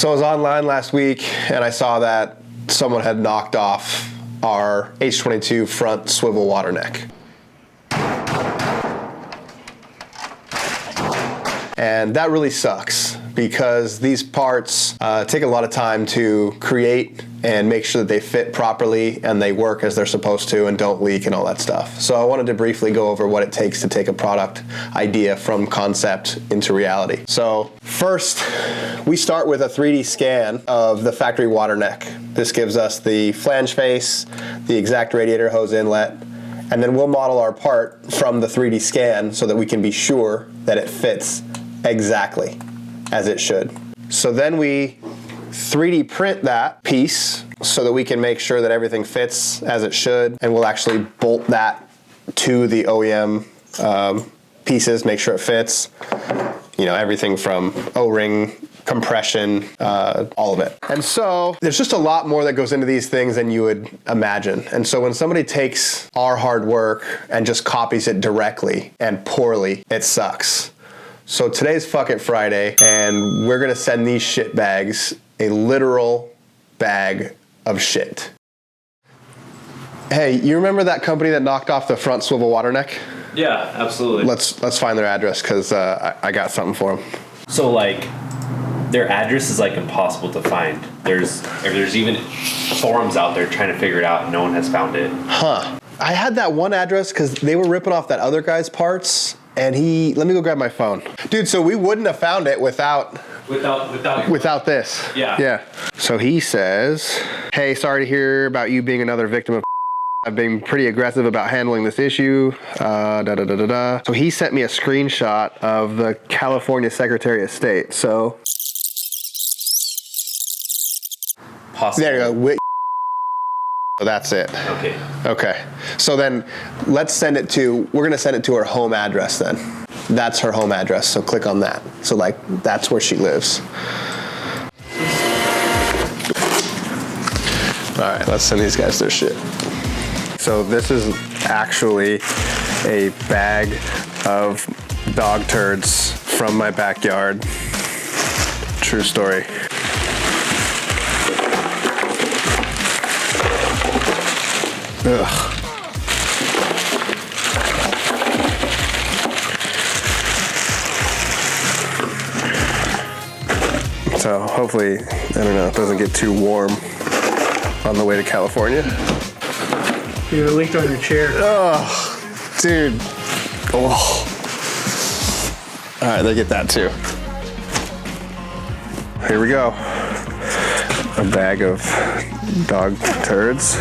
So I was online last week and I saw that someone had knocked off our H22 front swivel water neck. And that really sucks because these parts take a lot of time to create and make sure that they fit properly and they work as they're supposed to and don't leak and all that stuff. So I wanted to briefly go over what it takes to take a product idea from concept into reality. So first, we start with a 3D scan of the factory water neck. This gives us the flange face, the exact radiator hose inlet, and then we'll model our part from the 3D scan so that we can be sure that it fits exactly as it should. So then we 3D print that piece so that we can make sure that everything fits as it should, and we'll actually bolt that to the OEM pieces, make sure it fits. You know, everything from O-ring, compression, all of it. And so there's just a lot more that goes into these things than you would imagine. And so when somebody takes our hard work and just copies it directly and poorly, it sucks. So today's fucking Friday, and we're gonna send these shit bags a literal bag of shit. Hey, you remember that company that knocked off the front swivel water neck? Yeah, absolutely. Let's find their address because I got something for them. So like, their address is like impossible to find. There's even forums out there trying to figure it out, and no one has found it. Huh? I had that one address because they were ripping off that other guy's parts. And let me go grab my phone. Dude, so we wouldn't have found it without this. Yeah. Yeah. So he says, hey, sorry to hear about you being another victim of I've been pretty aggressive about handling this issue. So he sent me a screenshot of the California Secretary of State. So possible. There you go. So that's it. Okay. So then we're gonna send it to her home address then. That's her home address, so click on that. So like, that's where she lives. All right, let's send these guys their shit. So this is actually a bag of dog turds from my backyard. True story. Ugh. So hopefully, I don't know, it doesn't get too warm on the way to California. You leaked on your chair. Oh, dude. Oh. All right, they get that too. Here we go. A bag of dog turds.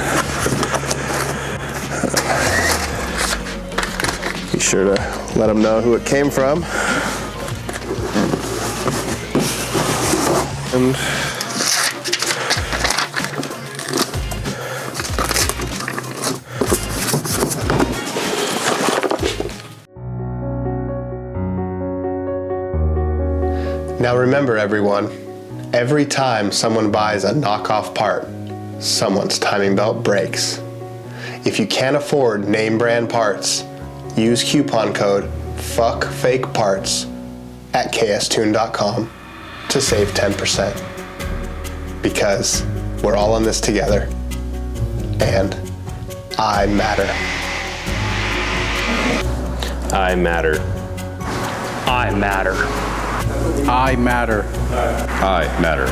Be sure to let them know who it came from. And now remember, everyone, every time someone buys a knockoff part, someone's timing belt breaks. If you can't afford name brand parts, use coupon code FUCKFAKEPARTS at kstune.com to save 10%. Because we're all in this together, and I matter. I matter. I matter. I matter. I matter.